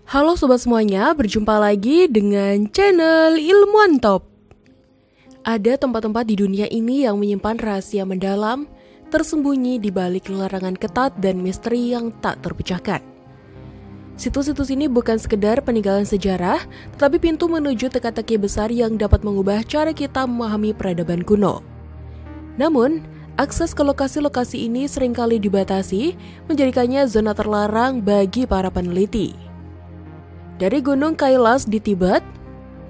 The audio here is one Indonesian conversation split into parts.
Halo sobat semuanya, berjumpa lagi dengan channel Ilmuwan Top. Ada tempat-tempat di dunia ini yang menyimpan rahasia mendalam, tersembunyi di balik larangan ketat dan misteri yang tak terpecahkan. Situs-situs ini bukan sekedar peninggalan sejarah, tetapi pintu menuju teka-teki besar yang dapat mengubah cara kita memahami peradaban kuno. Namun, akses ke lokasi-lokasi ini seringkali dibatasi, menjadikannya zona terlarang bagi para peneliti. Dari Gunung Kailas di Tibet,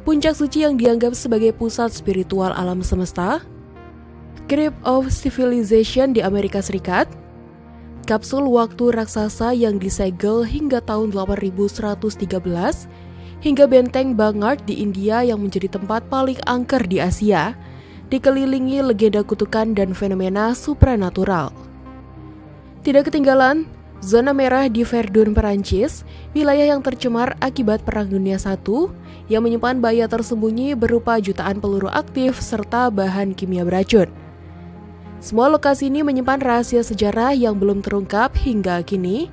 puncak suci yang dianggap sebagai pusat spiritual alam semesta, Crypt of Civilization di Amerika Serikat, kapsul waktu raksasa yang disegel hingga tahun 8113, hingga benteng Bangard di India yang menjadi tempat paling angker di Asia, dikelilingi legenda kutukan dan fenomena supranatural. Tidak ketinggalan, zona merah di Verdun, Perancis, wilayah yang tercemar akibat Perang Dunia I, yang menyimpan bahaya tersembunyi berupa jutaan peluru aktif serta bahan kimia beracun. Semua lokasi ini menyimpan rahasia sejarah yang belum terungkap hingga kini.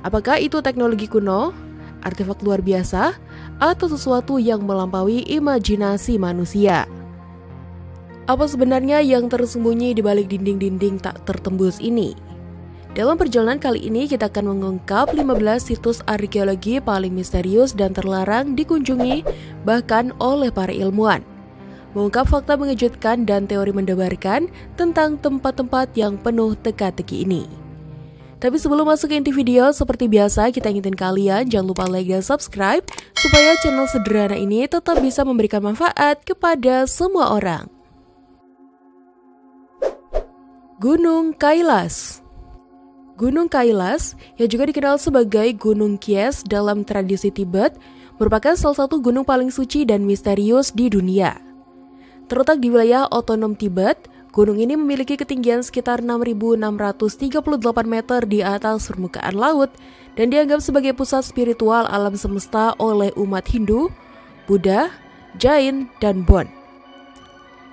Apakah itu teknologi kuno, artefak luar biasa, atau sesuatu yang melampaui imajinasi manusia? Apa sebenarnya yang tersembunyi di balik dinding-dinding tak tertembus ini? Dalam perjalanan kali ini kita akan mengungkap 15 situs arkeologi paling misterius dan terlarang dikunjungi bahkan oleh para ilmuwan. Mengungkap fakta mengejutkan dan teori mendebarkan tentang tempat-tempat yang penuh teka-teki ini. Tapi sebelum masuk ke inti video, seperti biasa kita ingetin kalian jangan lupa like dan subscribe supaya channel sederhana ini tetap bisa memberikan manfaat kepada semua orang. Gunung Kailas. Gunung Kailas, yang juga dikenal sebagai Gunung Kies dalam tradisi Tibet, merupakan salah satu gunung paling suci dan misterius di dunia. Terletak di wilayah otonom Tibet, gunung ini memiliki ketinggian sekitar 6.638 meter di atas permukaan laut dan dianggap sebagai pusat spiritual alam semesta oleh umat Hindu, Buddha, Jain, dan Bon.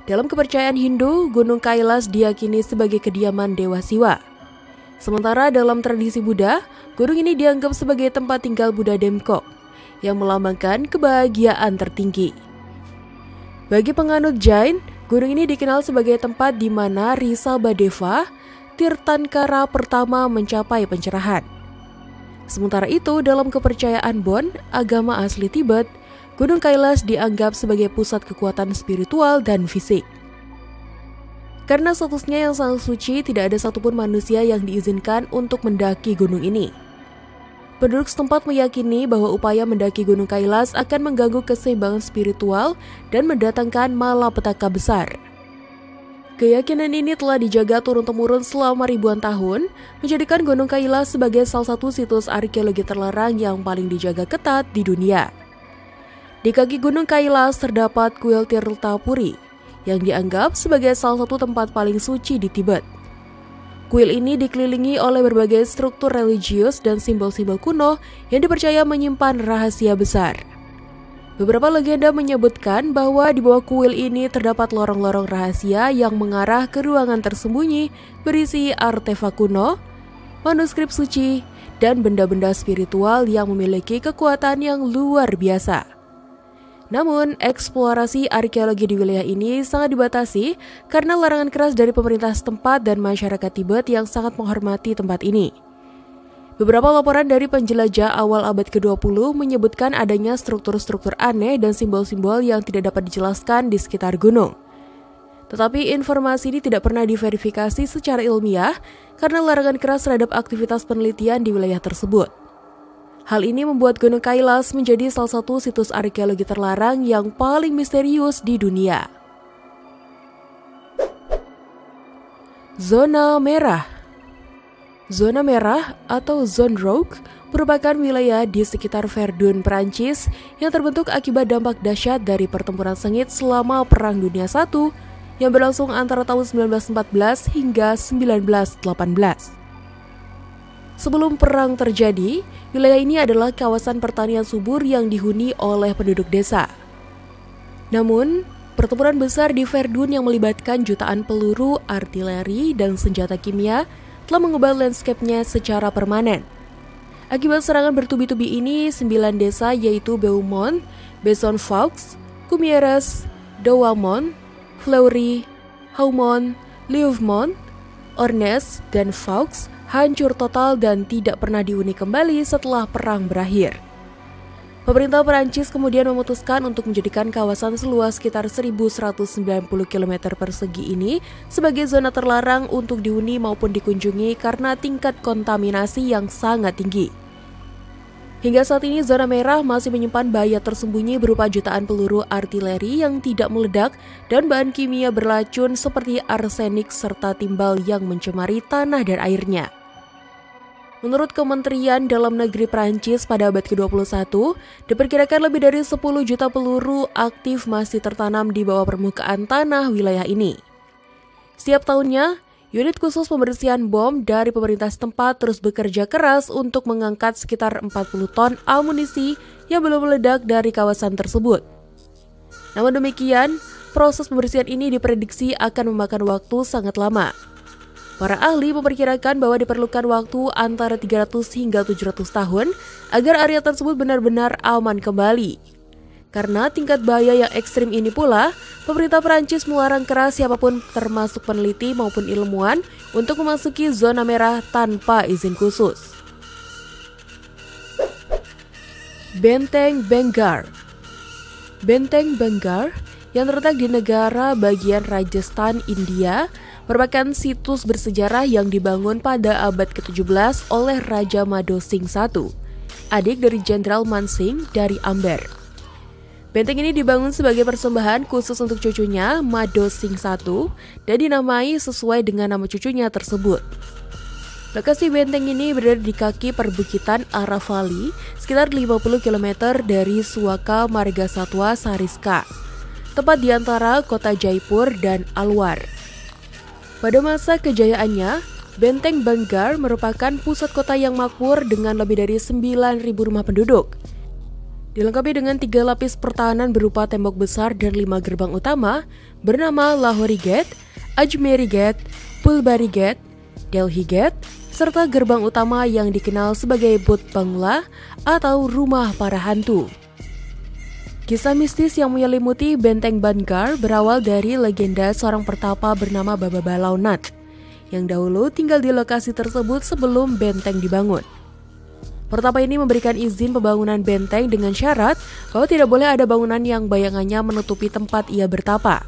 Dalam kepercayaan Hindu, Gunung Kailas diyakini sebagai kediaman Dewa Siwa. Sementara dalam tradisi Buddha, gunung ini dianggap sebagai tempat tinggal Buddha Demkok, yang melambangkan kebahagiaan tertinggi. Bagi penganut Jain, gunung ini dikenal sebagai tempat di mana Risabhadeva, Tirthankara pertama mencapai pencerahan. Sementara itu, dalam kepercayaan Bon, agama asli Tibet, Gunung Kailas dianggap sebagai pusat kekuatan spiritual dan fisik. Karena statusnya yang sangat suci, tidak ada satupun manusia yang diizinkan untuk mendaki gunung ini. Penduduk setempat meyakini bahwa upaya mendaki Gunung Kailas akan mengganggu keseimbangan spiritual dan mendatangkan malapetaka besar. Keyakinan ini telah dijaga turun-temurun selama ribuan tahun, menjadikan Gunung Kailas sebagai salah satu situs arkeologi terlarang yang paling dijaga ketat di dunia. Di kaki Gunung Kailas terdapat kuil Tirtapuri, yang dianggap sebagai salah satu tempat paling suci di Tibet. Kuil ini dikelilingi oleh berbagai struktur religius dan simbol-simbol kuno yang dipercaya menyimpan rahasia besar. Beberapa legenda menyebutkan bahwa di bawah kuil ini terdapat lorong-lorong rahasia yang mengarah ke ruangan tersembunyi berisi artefak kuno, manuskrip suci, dan benda-benda spiritual yang memiliki kekuatan yang luar biasa. Namun, eksplorasi arkeologi di wilayah ini sangat dibatasi karena larangan keras dari pemerintah setempat dan masyarakat Tibet yang sangat menghormati tempat ini. Beberapa laporan dari penjelajah awal abad ke-20 menyebutkan adanya struktur-struktur aneh dan simbol-simbol yang tidak dapat dijelaskan di sekitar gunung. Tetapi informasi ini tidak pernah diverifikasi secara ilmiah karena larangan keras terhadap aktivitas penelitian di wilayah tersebut. Hal ini membuat Gunung Kailas menjadi salah satu situs arkeologi terlarang yang paling misterius di dunia. Zona Merah. Zona Merah atau Zone Rouge merupakan wilayah di sekitar Verdun, Perancis yang terbentuk akibat dampak dahsyat dari pertempuran sengit selama Perang Dunia I yang berlangsung antara tahun 1914 hingga 1918. Sebelum perang terjadi, wilayah ini adalah kawasan pertanian subur yang dihuni oleh penduduk desa. Namun, pertempuran besar di Verdun yang melibatkan jutaan peluru, artileri, dan senjata kimia telah mengubah landscape-nya secara permanen. Akibat serangan bertubi-tubi ini, 9 desa yaitu Beaumont, Besson-Faux, Cumieres, Douaumont, Fleury, Haumont, Lièvemont, Ornes, dan Faux hancur total dan tidak pernah dihuni kembali setelah perang berakhir. Pemerintah Perancis kemudian memutuskan untuk menjadikan kawasan seluas sekitar 1.190 km persegi ini sebagai zona terlarang untuk dihuni maupun dikunjungi karena tingkat kontaminasi yang sangat tinggi. Hingga saat ini, zona merah masih menyimpan bahaya tersembunyi berupa jutaan peluru artileri yang tidak meledak dan bahan kimia beracun seperti arsenik serta timbal yang mencemari tanah dan airnya. Menurut Kementerian Dalam Negeri Prancis pada abad ke-21, diperkirakan lebih dari 10 juta peluru aktif masih tertanam di bawah permukaan tanah wilayah ini. Setiap tahunnya, unit khusus pembersihan bom dari pemerintah setempat terus bekerja keras untuk mengangkat sekitar 40 ton amunisi yang belum meledak dari kawasan tersebut. Namun demikian, proses pembersihan ini diprediksi akan memakan waktu sangat lama. Para ahli memperkirakan bahwa diperlukan waktu antara 300 hingga 700 tahun agar area tersebut benar-benar aman kembali. Karena tingkat bahaya yang ekstrim ini pula, pemerintah Perancis melarang keras siapapun termasuk peneliti maupun ilmuwan untuk memasuki zona merah tanpa izin khusus. Benteng Bangar. Benteng Bangar yang terletak di negara bagian Rajasthan, India, merupakan situs bersejarah yang dibangun pada abad ke-17 oleh Raja Mado Singh I, adik dari Jenderal Man Singh dari Amber. Benteng ini dibangun sebagai persembahan khusus untuk cucunya, Mado Singh I, dan dinamai sesuai dengan nama cucunya tersebut. Lokasi benteng ini berada di kaki perbukitan Aravalli, sekitar 50 km dari Suaka Margasatwa Sariska, tepat di antara kota Jaipur dan Alwar. Pada masa kejayaannya, Benteng Bangar merupakan pusat kota yang makmur dengan lebih dari 9.000 rumah penduduk. Dilengkapi dengan 3 lapis pertahanan berupa tembok besar dan 5 gerbang utama bernama Lahori Gate, Ajmeri Gate, Pulbari Gate, Delhi Gate, serta gerbang utama yang dikenal sebagai Bhut Bangla atau rumah para hantu. Kisah mistis yang menyelimuti Benteng Bangar berawal dari legenda seorang pertapa bernama Baba Balaunat yang dahulu tinggal di lokasi tersebut sebelum benteng dibangun. Pertapa ini memberikan izin pembangunan benteng dengan syarat bahwa tidak boleh ada bangunan yang bayangannya menutupi tempat ia bertapa.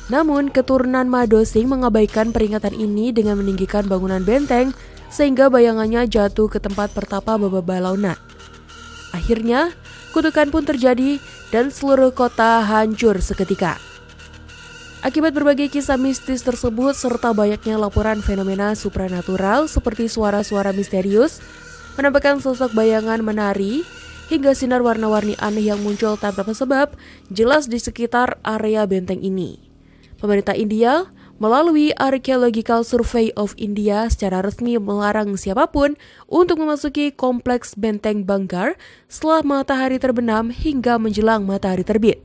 Namun, keturunan Mado Singh mengabaikan peringatan ini dengan meninggikan bangunan benteng sehingga bayangannya jatuh ke tempat pertapa Baba Balaunat. Akhirnya, kutukan pun terjadi dan seluruh kota hancur seketika. Akibat berbagai kisah mistis tersebut serta banyaknya laporan fenomena supranatural seperti suara-suara misterius, menampakkan sosok bayangan menari, hingga sinar warna-warni aneh yang muncul tanpa sebab jelas di sekitar area benteng ini. Pemerintah India melalui Archaeological Survey of India secara resmi melarang siapapun untuk memasuki kompleks Benteng Bangar setelah matahari terbenam hingga menjelang matahari terbit.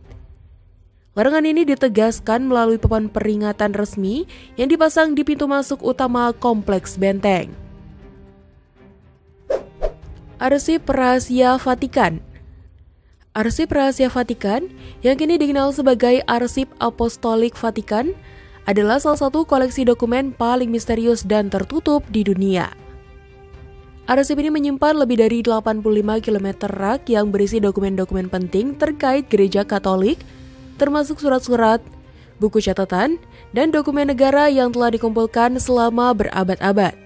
Larangan ini ditegaskan melalui papan peringatan resmi yang dipasang di pintu masuk utama kompleks benteng. Arsip Rahasia Vatikan. Arsip Rahasia Vatikan, yang kini dikenal sebagai Arsip Apostolik Vatikan, adalah salah satu koleksi dokumen paling misterius dan tertutup di dunia. Arsip ini menyimpan lebih dari 85 km rak yang berisi dokumen-dokumen penting terkait Gereja Katolik, termasuk surat-surat, buku catatan, dan dokumen negara yang telah dikumpulkan selama berabad-abad.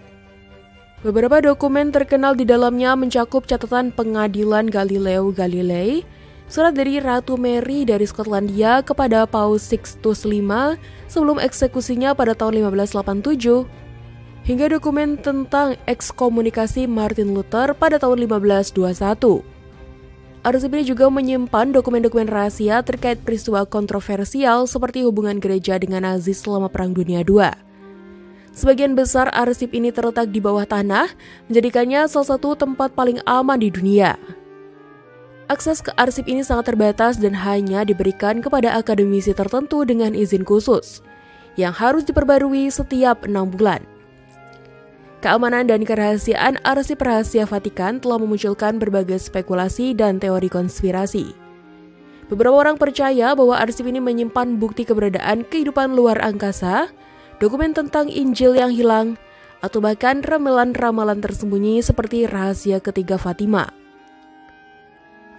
Beberapa dokumen terkenal di dalamnya mencakup catatan pengadilan Galileo Galilei, surat dari Ratu Mary dari Skotlandia kepada Paus Sixtus V sebelum eksekusinya pada tahun 1587, hingga dokumen tentang ekskomunikasi Martin Luther pada tahun 1521. Arsip ini juga menyimpan dokumen-dokumen rahasia terkait peristiwa kontroversial seperti hubungan gereja dengan Nazi selama Perang Dunia II. Sebagian besar arsip ini terletak di bawah tanah, menjadikannya salah satu tempat paling aman di dunia. Akses ke arsip ini sangat terbatas dan hanya diberikan kepada akademisi tertentu dengan izin khusus, yang harus diperbarui setiap 6 bulan. keamanan dan kerahasiaan arsip rahasia Vatikan telah memunculkan berbagai spekulasi dan teori konspirasi. Beberapa orang percaya bahwa arsip ini menyimpan bukti keberadaan kehidupan luar angkasa, dokumen tentang Injil yang hilang, atau bahkan ramalan-ramalan tersembunyi seperti rahasia ketiga Fatima.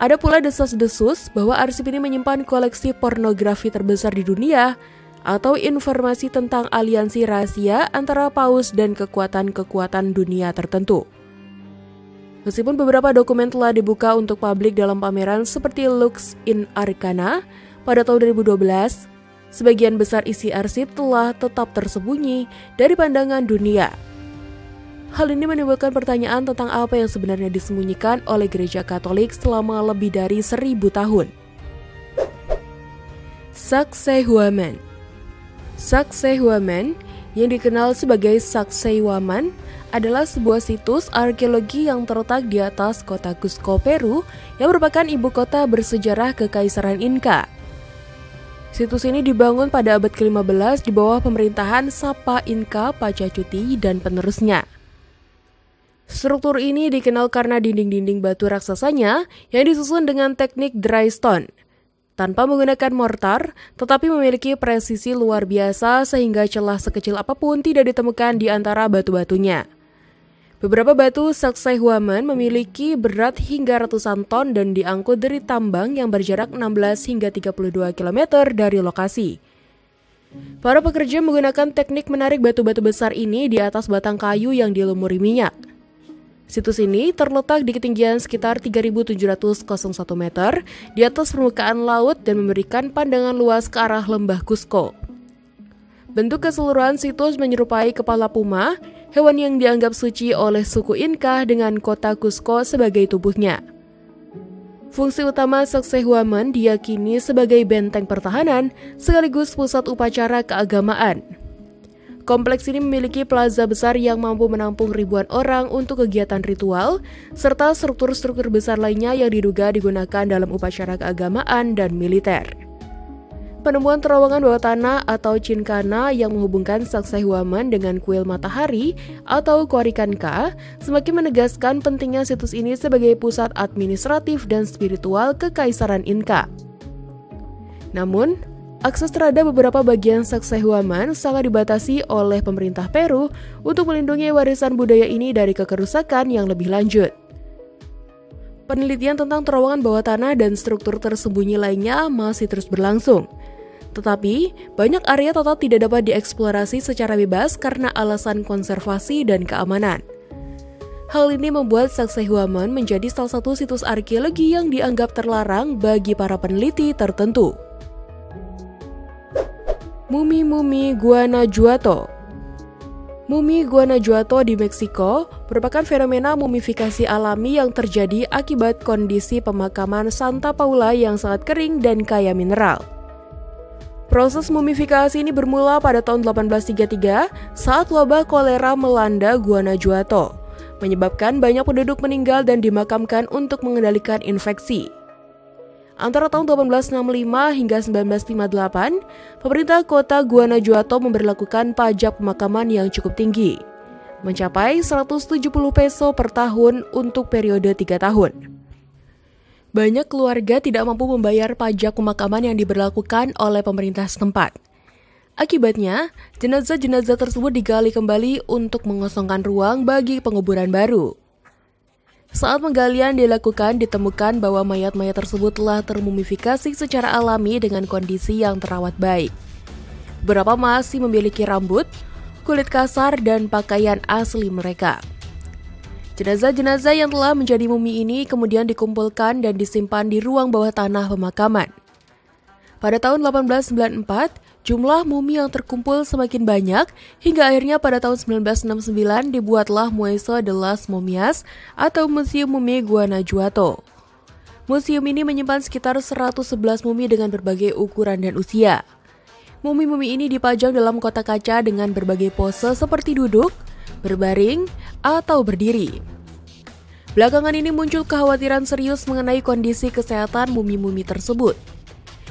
Ada pula desas-desus bahwa arsip ini menyimpan koleksi pornografi terbesar di dunia, atau informasi tentang aliansi rahasia antara paus dan kekuatan-kekuatan dunia tertentu. Meskipun beberapa dokumen telah dibuka untuk publik dalam pameran seperti Lux in Arcana pada tahun 2012, sebagian besar isi arsip telah tetap tersembunyi dari pandangan dunia. Hal ini menimbulkan pertanyaan tentang apa yang sebenarnya disembunyikan oleh Gereja Katolik selama lebih dari 1000 tahun. Sacsayhuaman. Sacsayhuaman, yang dikenal sebagai Sacsayhuaman, adalah sebuah situs arkeologi yang terletak di atas kota Cusco, Peru, yang merupakan ibu kota bersejarah Kekaisaran Inca. Situs ini dibangun pada abad ke-15 di bawah pemerintahan Sapa Inca Pachacuti dan penerusnya. Struktur ini dikenal karena dinding-dinding batu raksasanya yang disusun dengan teknik dry stone, tanpa menggunakan mortar, tetapi memiliki presisi luar biasa sehingga celah sekecil apapun tidak ditemukan di antara batu-batunya. Beberapa batu Sacsayhuaman memiliki berat hingga ratusan ton dan diangkut dari tambang yang berjarak 16 hingga 32 km dari lokasi. Para pekerja menggunakan teknik menarik batu-batu besar ini di atas batang kayu yang dilumuri minyak. Situs ini terletak di ketinggian sekitar 3.701 meter di atas permukaan laut dan memberikan pandangan luas ke arah lembah Cusco. Bentuk keseluruhan situs menyerupai kepala puma, hewan yang dianggap suci oleh suku Inca dengan kota Cusco sebagai tubuhnya. Fungsi utama Sacsayhuaman diyakini sebagai benteng pertahanan sekaligus pusat upacara keagamaan. Kompleks ini memiliki plaza besar yang mampu menampung ribuan orang untuk kegiatan ritual, serta struktur-struktur besar lainnya yang diduga digunakan dalam upacara keagamaan dan militer. Penemuan terowongan bawah tanah atau Chinkana yang menghubungkan Sacsayhuaman dengan kuil matahari atau Coricanca semakin menegaskan pentingnya situs ini sebagai pusat administratif dan spiritual Kekaisaran Inca. Namun, akses terhadap beberapa bagian Sacsayhuaman sangat dibatasi oleh pemerintah Peru untuk melindungi warisan budaya ini dari kerusakan yang lebih lanjut. Penelitian tentang terowongan bawah tanah dan struktur tersembunyi lainnya masih terus berlangsung. Tetapi, banyak area total tidak dapat dieksplorasi secara bebas karena alasan konservasi dan keamanan. Hal ini membuat Sacsayhuaman menjadi salah satu situs arkeologi yang dianggap terlarang bagi para peneliti tertentu. Mumi-mumi Guanajuato. Mumi Guanajuato di Meksiko merupakan fenomena mumifikasi alami yang terjadi akibat kondisi pemakaman Santa Paula yang sangat kering dan kaya mineral. Proses mumifikasi ini bermula pada tahun 1833 saat wabah kolera melanda Guanajuato, menyebabkan banyak penduduk meninggal dan dimakamkan untuk mengendalikan infeksi. Antara tahun 1865 hingga 1958, pemerintah kota Guanajuato memberlakukan pajak pemakaman yang cukup tinggi, mencapai 170 peso per tahun untuk periode 3 tahun. Banyak keluarga tidak mampu membayar pajak pemakaman yang diberlakukan oleh pemerintah setempat. Akibatnya, jenazah-jenazah tersebut digali kembali untuk mengosongkan ruang bagi penguburan baru. Saat penggalian dilakukan, ditemukan bahwa mayat-mayat tersebut telah termumifikasi secara alami dengan kondisi yang terawat baik. Beberapa masih memiliki rambut, kulit kasar, dan pakaian asli mereka. Jenazah-jenazah yang telah menjadi mumi ini kemudian dikumpulkan dan disimpan di ruang bawah tanah pemakaman. Pada tahun 1894, jumlah mumi yang terkumpul semakin banyak, hingga akhirnya pada tahun 1969 dibuatlah Museo de las Momias atau Museum Mumi Guanajuato. Museum ini menyimpan sekitar 111 mumi dengan berbagai ukuran dan usia. Mumi-mumi ini dipajang dalam kotak kaca dengan berbagai pose seperti duduk, berbaring, atau berdiri. Belakangan ini muncul kekhawatiran serius mengenai kondisi kesehatan mumi-mumi tersebut.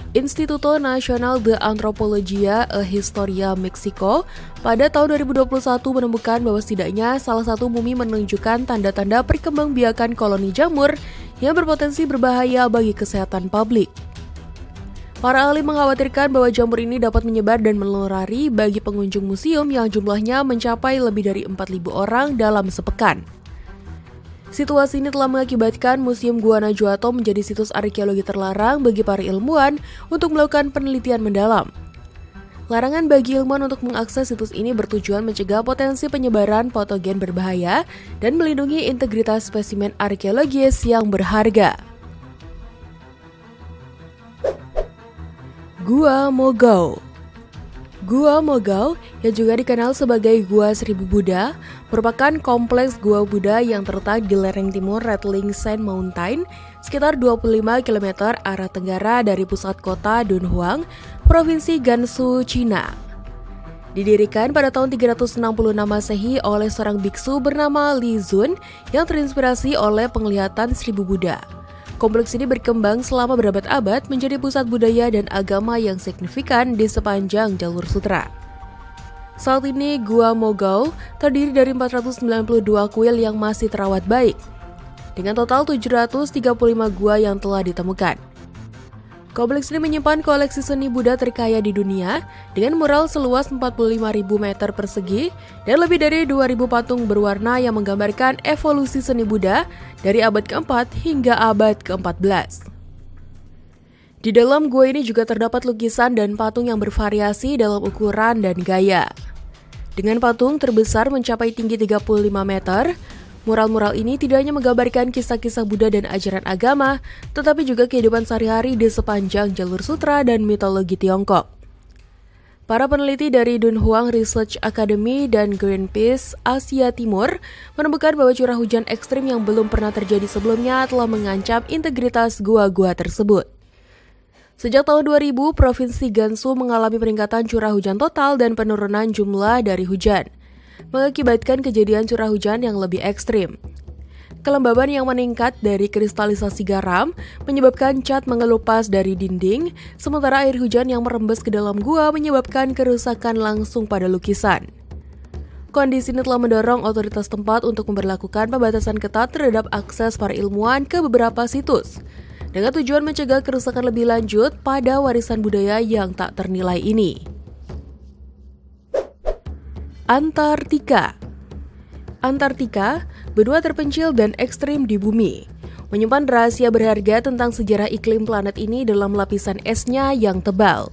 Instituto Nacional de Antropología e Historia Meksiko pada tahun 2021 menemukan bahwa setidaknya salah satu mumi menunjukkan tanda-tanda perkembangbiakan koloni jamur yang berpotensi berbahaya bagi kesehatan publik. Para ahli mengkhawatirkan bahwa jamur ini dapat menyebar dan menulari bagi pengunjung museum yang jumlahnya mencapai lebih dari 4.000 orang dalam sepekan. Situasi ini telah mengakibatkan Museum Guanajuato menjadi situs arkeologi terlarang bagi para ilmuwan untuk melakukan penelitian mendalam. Larangan bagi ilmuwan untuk mengakses situs ini bertujuan mencegah potensi penyebaran patogen berbahaya dan melindungi integritas spesimen arkeologis yang berharga. Gua Mogao. Gua Mogao, yang juga dikenal sebagai Gua Seribu Buddha, merupakan kompleks gua Buddha yang terletak di lereng timur Rattling Sand Mountain, sekitar 25 km arah tenggara dari pusat kota Dunhuang, Provinsi Gansu, Cina. Didirikan pada tahun 366 Masehi oleh seorang biksu bernama Li Zun yang terinspirasi oleh penglihatan Seribu Buddha. Kompleks ini berkembang selama berabad-abad menjadi pusat budaya dan agama yang signifikan di sepanjang jalur sutra. Saat ini, Gua Mogao terdiri dari 492 kuil yang masih terawat baik, dengan total 735 gua yang telah ditemukan. Kompleks ini menyimpan koleksi seni Buddha terkaya di dunia dengan mural seluas 45.000 meter persegi dan lebih dari 2.000 patung berwarna yang menggambarkan evolusi seni Buddha dari abad ke-4 hingga abad ke-14. Di dalam gua ini juga terdapat lukisan dan patung yang bervariasi dalam ukuran dan gaya. Dengan patung terbesar mencapai tinggi 35 meter, mural-mural ini tidak hanya menggambarkan kisah-kisah Buddha dan ajaran agama, tetapi juga kehidupan sehari-hari di sepanjang jalur sutra dan mitologi Tiongkok. Para peneliti dari Dunhuang Research Academy dan Greenpeace Asia Timur menemukan bahwa curah hujan ekstrim yang belum pernah terjadi sebelumnya telah mengancam integritas gua-gua tersebut. Sejak tahun 2000, Provinsi Gansu mengalami peningkatan curah hujan total dan penurunan jumlah dari hujan, mengakibatkan kejadian curah hujan yang lebih ekstrim. Kelembaban yang meningkat dari kristalisasi garam menyebabkan cat mengelupas dari dinding, sementara air hujan yang merembes ke dalam gua menyebabkan kerusakan langsung pada lukisan. Kondisi ini telah mendorong otoritas tempat untuk memberlakukan pembatasan ketat terhadap akses para ilmuwan ke beberapa situs, dengan tujuan mencegah kerusakan lebih lanjut pada warisan budaya yang tak ternilai ini. Antartika. Antartika, benua terpencil dan ekstrim di bumi, menyimpan rahasia berharga tentang sejarah iklim planet ini dalam lapisan esnya yang tebal.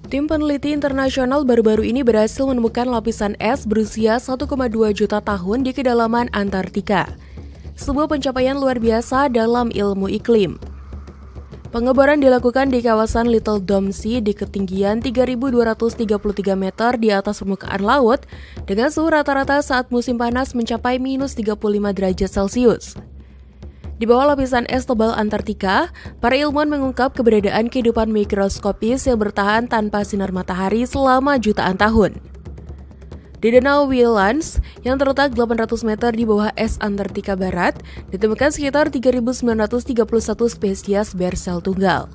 Tim peneliti internasional baru-baru ini berhasil menemukan lapisan es berusia 1,2 juta tahun di kedalaman Antartika, sebuah pencapaian luar biasa dalam ilmu iklim. Pengeboran dilakukan di kawasan Little Dome Sea di ketinggian 3.233 meter di atas permukaan laut dengan suhu rata-rata saat musim panas mencapai minus 35 derajat Celcius. Di bawah lapisan es tebal Antartika, para ilmuwan mengungkap keberadaan kehidupan mikroskopis yang bertahan tanpa sinar matahari selama jutaan tahun. Di Danau Wilans, yang terletak 800 meter di bawah es Antartika Barat, ditemukan sekitar 3.931 spesies bersel tunggal.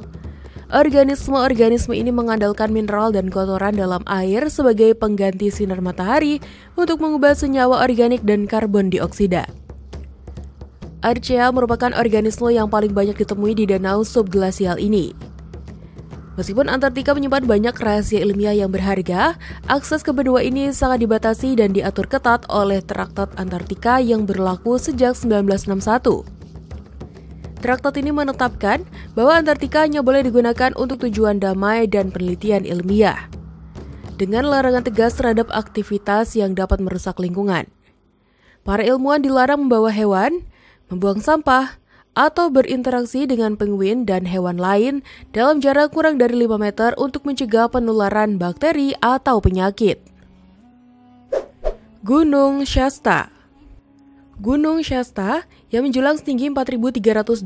Organisme-organisme ini mengandalkan mineral dan kotoran dalam air sebagai pengganti sinar matahari untuk mengubah senyawa organik dan karbon dioksida. Archaea merupakan organisme yang paling banyak ditemui di danau subglasial ini. Meskipun Antartika menyimpan banyak rahasia ilmiah yang berharga, akses ke benua ini sangat dibatasi dan diatur ketat oleh Traktat Antartika yang berlaku sejak 1961. Traktat ini menetapkan bahwa Antartika hanya boleh digunakan untuk tujuan damai dan penelitian ilmiah, dengan larangan tegas terhadap aktivitas yang dapat merusak lingkungan. Para ilmuwan dilarang membawa hewan, membuang sampah, atau berinteraksi dengan penguin dan hewan lain dalam jarak kurang dari 5 meter untuk mencegah penularan bakteri atau penyakit. Gunung Shasta. Gunung Shasta yang menjulang setinggi 4.322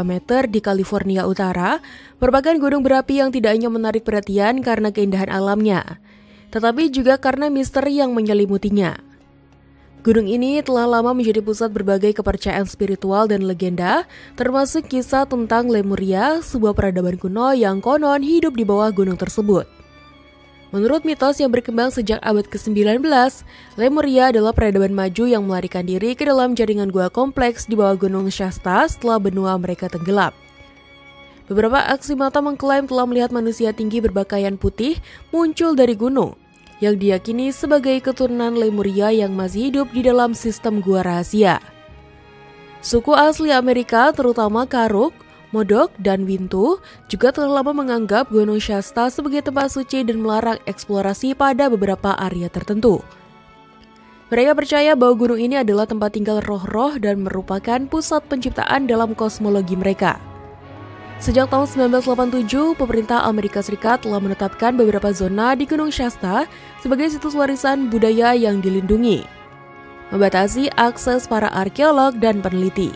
meter di California Utara merupakan gunung berapi yang tidak hanya menarik perhatian karena keindahan alamnya, tetapi juga karena misteri yang menyelimutinya. Gunung ini telah lama menjadi pusat berbagai kepercayaan spiritual dan legenda, termasuk kisah tentang Lemuria, sebuah peradaban kuno yang konon hidup di bawah gunung tersebut. Menurut mitos yang berkembang sejak abad ke-19, Lemuria adalah peradaban maju yang melarikan diri ke dalam jaringan gua kompleks di bawah Gunung Shasta setelah benua mereka tenggelam. Beberapa aksi mata mengklaim telah melihat manusia tinggi berpakaian putih muncul dari gunung, yang diyakini sebagai keturunan Lemuria yang masih hidup di dalam sistem gua rahasia. Suku asli Amerika, terutama Karuk, Modok, dan Wintu, juga telah lama menganggap Gunung Shasta sebagai tempat suci dan melarang eksplorasi pada beberapa area tertentu. Mereka percaya bahwa gunung ini adalah tempat tinggal roh-roh dan merupakan pusat penciptaan dalam kosmologi mereka. Sejak tahun 1987, pemerintah Amerika Serikat telah menetapkan beberapa zona di Gunung Shasta sebagai situs warisan budaya yang dilindungi, membatasi akses para arkeolog dan peneliti.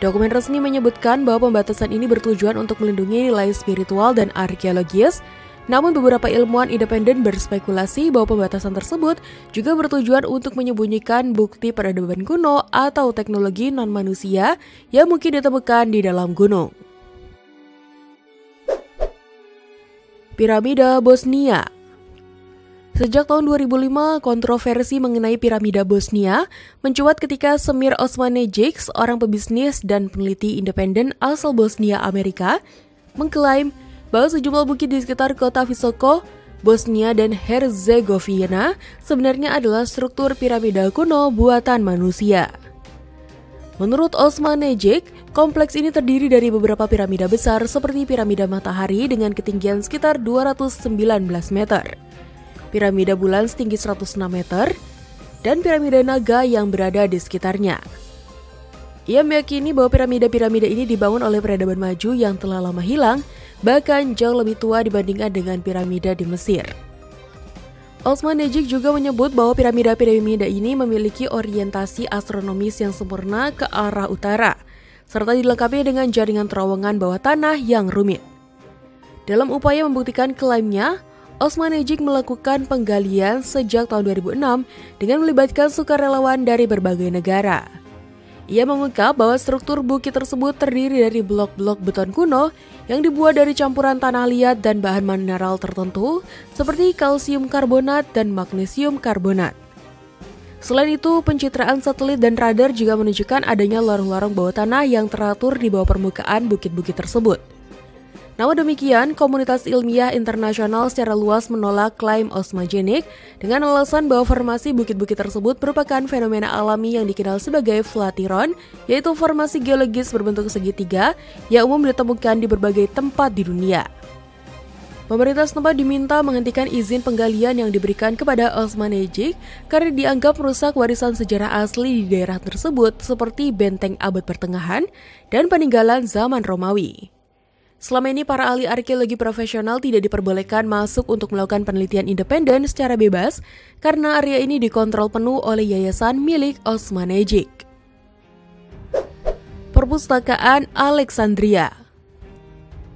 Dokumen resmi menyebutkan bahwa pembatasan ini bertujuan untuk melindungi nilai spiritual dan arkeologis, namun beberapa ilmuwan independen berspekulasi bahwa pembatasan tersebut juga bertujuan untuk menyembunyikan bukti peradaban kuno atau teknologi non-manusia yang mungkin ditemukan di dalam gunung. Piramida Bosnia. Sejak tahun 2005, kontroversi mengenai piramida Bosnia mencuat ketika Semir Osmanagic, seorang pebisnis dan peneliti independen asal Bosnia, Amerika, mengklaim bahwa sejumlah bukit di sekitar kota Visoko, Bosnia dan Herzegovina sebenarnya adalah struktur piramida kuno buatan manusia. Menurut Osmanagic, kompleks ini terdiri dari beberapa piramida besar seperti piramida matahari dengan ketinggian sekitar 219 meter, piramida bulan setinggi 106 meter, dan piramida naga yang berada di sekitarnya. Ia meyakini bahwa piramida-piramida ini dibangun oleh peradaban maju yang telah lama hilang, bahkan jauh lebih tua dibandingkan dengan piramida di Mesir. Osmanagic juga menyebut bahwa piramida-piramida ini memiliki orientasi astronomis yang sempurna ke arah utara, serta dilengkapi dengan jaringan terowongan bawah tanah yang rumit. Dalam upaya membuktikan klaimnya, Osmanagic melakukan penggalian sejak tahun 2006 dengan melibatkan sukarelawan dari berbagai negara. Ia mengungkap bahwa struktur bukit tersebut terdiri dari blok-blok beton kuno yang dibuat dari campuran tanah liat dan bahan mineral tertentu seperti kalsium karbonat dan magnesium karbonat. Selain itu, pencitraan satelit dan radar juga menunjukkan adanya lorong-lorong bawah tanah yang teratur di bawah permukaan bukit-bukit tersebut. Namun demikian, komunitas ilmiah internasional secara luas menolak klaim Osmanagic dengan alasan bahwa formasi bukit-bukit tersebut merupakan fenomena alami yang dikenal sebagai flatiron, yaitu formasi geologis berbentuk segitiga yang umum ditemukan di berbagai tempat di dunia. Pemerintah setempat diminta menghentikan izin penggalian yang diberikan kepada Osmanagic karena dianggap merusak warisan sejarah asli di daerah tersebut seperti benteng abad pertengahan dan peninggalan zaman Romawi. Selama ini para ahli arkeologi profesional tidak diperbolehkan masuk untuk melakukan penelitian independen secara bebas karena area ini dikontrol penuh oleh yayasan milik Osmanagic. Perpustakaan Alexandria.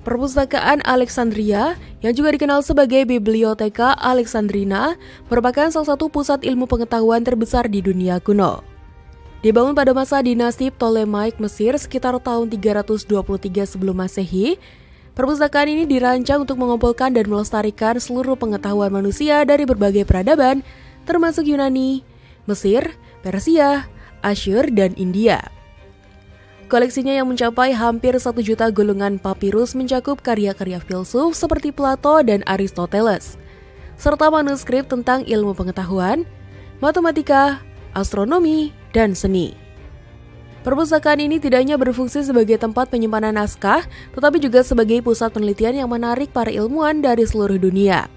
Perpustakaan Alexandria, yang juga dikenal sebagai Biblioteka Alexandrina, merupakan salah satu pusat ilmu pengetahuan terbesar di dunia kuno. Dibangun pada masa dinasti Ptolemaic Mesir sekitar tahun 323 sebelum Masehi, perpustakaan ini dirancang untuk mengumpulkan dan melestarikan seluruh pengetahuan manusia dari berbagai peradaban, termasuk Yunani, Mesir, Persia, Asyur, dan India. Koleksinya yang mencapai hampir 1 juta gulungan papirus mencakup karya-karya filsuf seperti Plato dan Aristoteles, serta manuskrip tentang ilmu pengetahuan, matematika, astronomi, dan seni. Perpustakaan ini tidak hanya berfungsi sebagai tempat penyimpanan naskah, tetapi juga sebagai pusat penelitian yang menarik para ilmuwan dari seluruh dunia.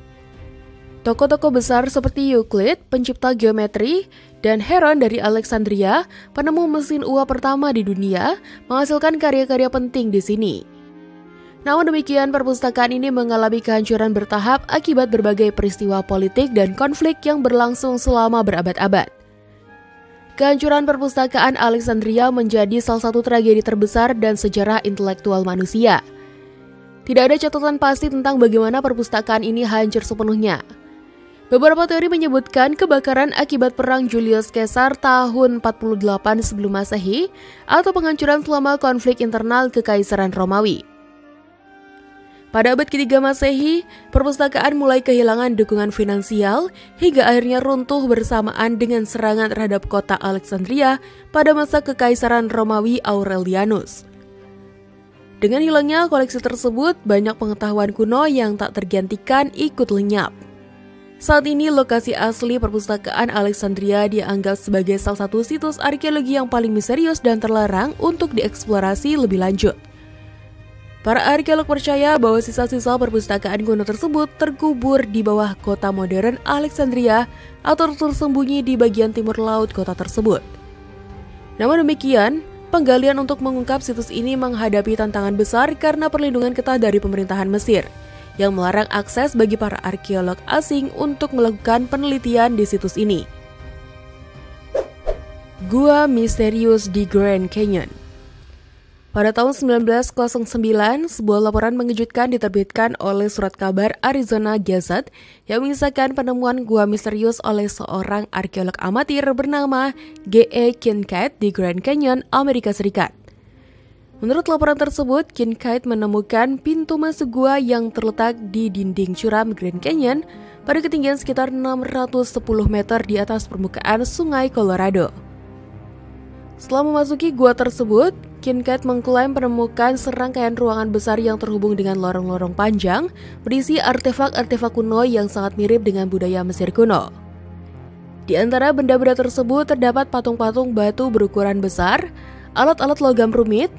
Tokoh-tokoh besar seperti Euclid, pencipta geometri, dan Heron dari Alexandria, penemu mesin uap pertama di dunia, menghasilkan karya-karya penting di sini. Namun demikian, perpustakaan ini mengalami kehancuran bertahap akibat berbagai peristiwa politik dan konflik yang berlangsung selama berabad-abad. Kehancuran perpustakaan Alexandria menjadi salah satu tragedi terbesar dan sejarah intelektual manusia. Tidak ada catatan pasti tentang bagaimana perpustakaan ini hancur sepenuhnya. Beberapa teori menyebutkan kebakaran akibat perang Julius Caesar tahun 48 sebelum Masehi atau penghancuran selama konflik internal Kekaisaran Romawi. Pada abad ke-3 Masehi, perpustakaan mulai kehilangan dukungan finansial hingga akhirnya runtuh bersamaan dengan serangan terhadap kota Alexandria pada masa Kekaisaran Romawi Aurelianus. Dengan hilangnya koleksi tersebut, banyak pengetahuan kuno yang tak tergantikan ikut lenyap. Saat ini, lokasi asli perpustakaan Alexandria dianggap sebagai salah satu situs arkeologi yang paling misterius dan terlarang untuk dieksplorasi lebih lanjut. Para arkeolog percaya bahwa sisa-sisa perpustakaan kuno tersebut terkubur di bawah kota modern Alexandria atau tersembunyi di bagian timur laut kota tersebut. Namun demikian, penggalian untuk mengungkap situs ini menghadapi tantangan besar karena perlindungan ketat dari pemerintahan Mesir yang melarang akses bagi para arkeolog asing untuk melakukan penelitian di situs ini. Gua misterius di Grand Canyon. Pada tahun 1909, sebuah laporan mengejutkan diterbitkan oleh surat kabar Arizona Gazette yang mengisahkan penemuan gua misterius oleh seorang arkeolog amatir bernama G.E. Kincaid di Grand Canyon, Amerika Serikat. Menurut laporan tersebut, Kincaid menemukan pintu masuk gua yang terletak di dinding curam Grand Canyon pada ketinggian sekitar 610 meter di atas permukaan Sungai Colorado. Setelah memasuki gua tersebut, Kincaid mengklaim menemukan serangkaian ruangan besar yang terhubung dengan lorong-lorong panjang berisi artefak-artefak kuno yang sangat mirip dengan budaya Mesir kuno. Di antara benda-benda tersebut terdapat patung-patung batu berukuran besar, alat-alat logam rumit,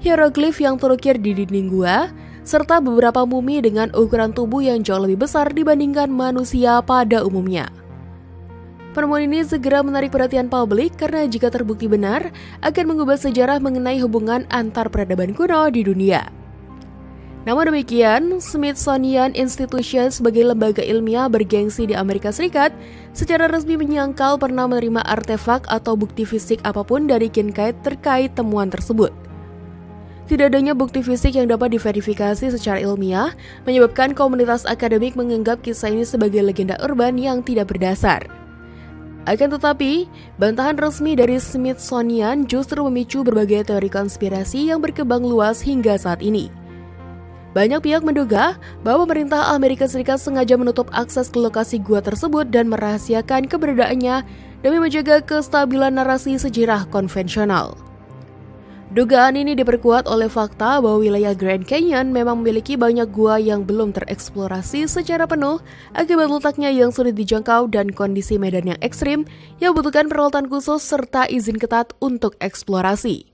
hieroglif yang terukir di dinding gua, serta beberapa mumi dengan ukuran tubuh yang jauh lebih besar dibandingkan manusia pada umumnya. Penemuan ini segera menarik perhatian publik karena jika terbukti benar, akan mengubah sejarah mengenai hubungan antar peradaban kuno di dunia. Namun demikian, Smithsonian Institution sebagai lembaga ilmiah bergengsi di Amerika Serikat secara resmi menyangkal pernah menerima artefak atau bukti fisik apapun dari Kincaid terkait temuan tersebut. Tidak adanya bukti fisik yang dapat diverifikasi secara ilmiah menyebabkan komunitas akademik menganggap kisah ini sebagai legenda urban yang tidak berdasar. Akan tetapi, bantahan resmi dari Smithsonian justru memicu berbagai teori konspirasi yang berkembang luas hingga saat ini. Banyak pihak menduga bahwa pemerintah Amerika Serikat sengaja menutup akses ke lokasi gua tersebut dan merahasiakan keberadaannya demi menjaga kestabilan narasi sejarah konvensional. Dugaan ini diperkuat oleh fakta bahwa wilayah Grand Canyon memang memiliki banyak gua yang belum tereksplorasi secara penuh akibat letaknya yang sulit dijangkau dan kondisi medan yang ekstrim yang membutuhkan peralatan khusus serta izin ketat untuk eksplorasi.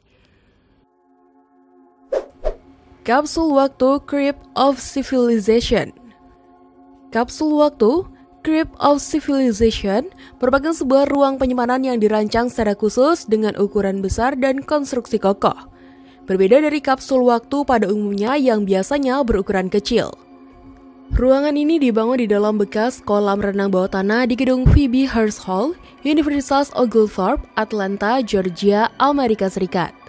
Kapsul waktu Crypt of Civilization. Kapsul waktu Crypt of Civilization merupakan sebuah ruang penyimpanan yang dirancang secara khusus dengan ukuran besar dan konstruksi kokoh. Berbeda dari kapsul waktu pada umumnya yang biasanya berukuran kecil. Ruangan ini dibangun di dalam bekas kolam renang bawah tanah di gedung Phoebe Hearst Hall, Universitas Oglethorpe, Atlanta, Georgia, Amerika Serikat.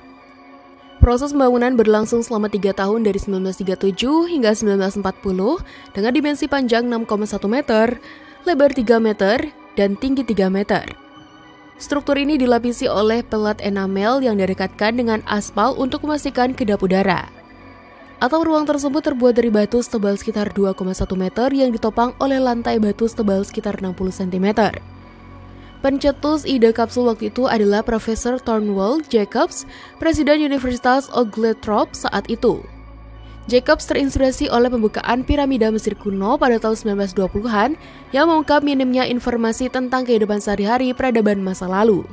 Proses pembangunan berlangsung selama 3 tahun dari 1937 hingga 1940 dengan dimensi panjang 6,1 meter, lebar 3 meter, dan tinggi 3 meter. Struktur ini dilapisi oleh pelat enamel yang direkatkan dengan aspal untuk memastikan kedap udara. Atap ruang tersebut terbuat dari batu setebal sekitar 2,1 meter yang ditopang oleh lantai batu setebal sekitar 60 cm. Pencetus ide kapsul waktu itu adalah Profesor Thornwell Jacobs, Presiden Universitas Oglethorpe saat itu. Jacobs terinspirasi oleh pembukaan piramida Mesir kuno pada tahun 1920-an yang mengungkap minimnya informasi tentang kehidupan sehari-hari peradaban masa lalu.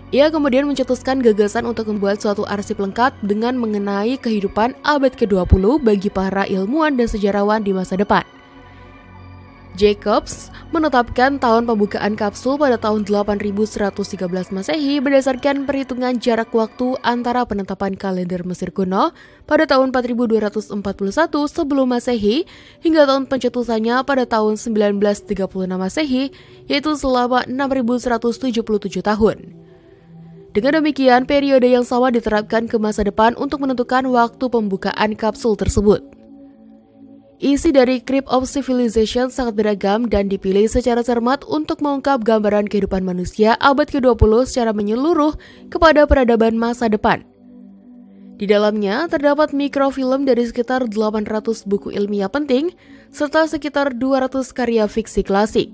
Ia kemudian mencetuskan gagasan untuk membuat suatu arsip lengkap dengan mengenai kehidupan abad ke-20 bagi para ilmuwan dan sejarawan di masa depan. Jacobs menetapkan tahun pembukaan kapsul pada tahun 8113 Masehi berdasarkan perhitungan jarak waktu antara penetapan kalender Mesir kuno pada tahun 4241 sebelum Masehi hingga tahun pencetusannya pada tahun 1936 Masehi, yaitu selama 6177 tahun. Dengan demikian, periode yang sama diterapkan ke masa depan untuk menentukan waktu pembukaan kapsul tersebut. Isi dari Crypt of Civilization sangat beragam dan dipilih secara cermat untuk mengungkap gambaran kehidupan manusia abad ke-20 secara menyeluruh kepada peradaban masa depan. Di dalamnya terdapat mikrofilm dari sekitar 800 buku ilmiah penting serta sekitar 200 karya fiksi klasik.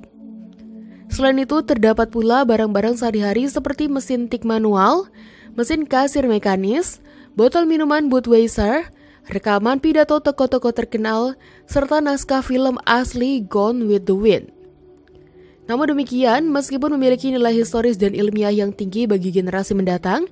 Selain itu terdapat pula barang-barang sehari-hari seperti mesin tik manual, mesin kasir mekanis, botol minuman Budweiser, rekaman pidato tokoh-tokoh terkenal, serta naskah film asli Gone with the Wind. Namun demikian, meskipun memiliki nilai historis dan ilmiah yang tinggi bagi generasi mendatang,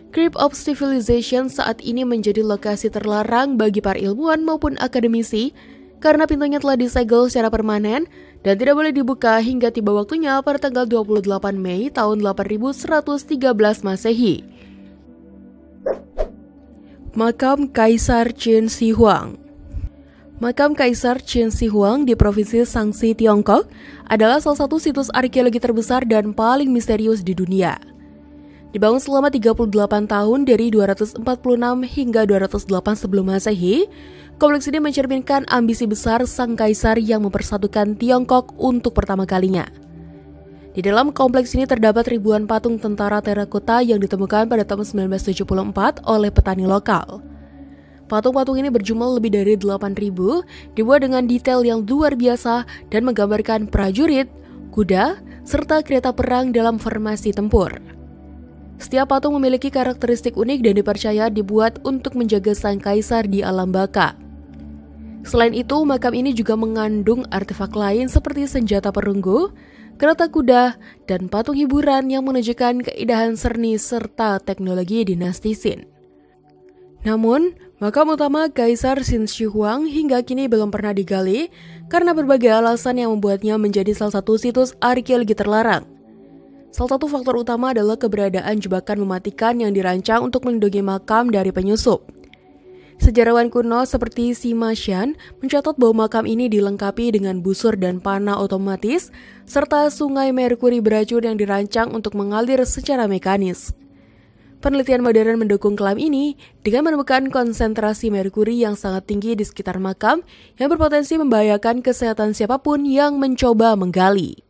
Crypt of Civilization saat ini menjadi lokasi terlarang bagi para ilmuwan maupun akademisi karena pintunya telah disegel secara permanen dan tidak boleh dibuka hingga tiba waktunya pada tanggal 28 Mei tahun 8113 Masehi. Makam Kaisar Qin Shi Huang. Makam Kaisar Qin Shi Huang di Provinsi Shaanxi, Tiongkok adalah salah satu situs arkeologi terbesar dan paling misterius di dunia. Dibangun selama 38 tahun dari 246 hingga 208 sebelum Masehi, kompleks ini mencerminkan ambisi besar sang kaisar yang mempersatukan Tiongkok untuk pertama kalinya. Di dalam kompleks ini terdapat ribuan patung tentara terakota yang ditemukan pada tahun 1974 oleh petani lokal. Patung-patung ini berjumlah lebih dari 8.000, dibuat dengan detail yang luar biasa dan menggambarkan prajurit, kuda, serta kereta perang dalam formasi tempur. Setiap patung memiliki karakteristik unik dan dipercaya dibuat untuk menjaga sang kaisar di alam baka. Selain itu, makam ini juga mengandung artefak lain seperti senjata perunggu, kereta kuda, dan patung hiburan yang menunjukkan keindahan serni serta teknologi dinasti Qin. Namun, makam utama Kaisar Qin Shi Huang hingga kini belum pernah digali karena berbagai alasan yang membuatnya menjadi salah satu situs arkeologi terlarang. Salah satu faktor utama adalah keberadaan jebakan mematikan yang dirancang untuk melindungi makam dari penyusup. Sejarawan kuno seperti Sima Xian mencatat bahwa makam ini dilengkapi dengan busur dan panah otomatis, serta sungai merkuri beracun yang dirancang untuk mengalir secara mekanis. Penelitian modern mendukung klaim ini dengan menemukan konsentrasi merkuri yang sangat tinggi di sekitar makam yang berpotensi membahayakan kesehatan siapapun yang mencoba menggali.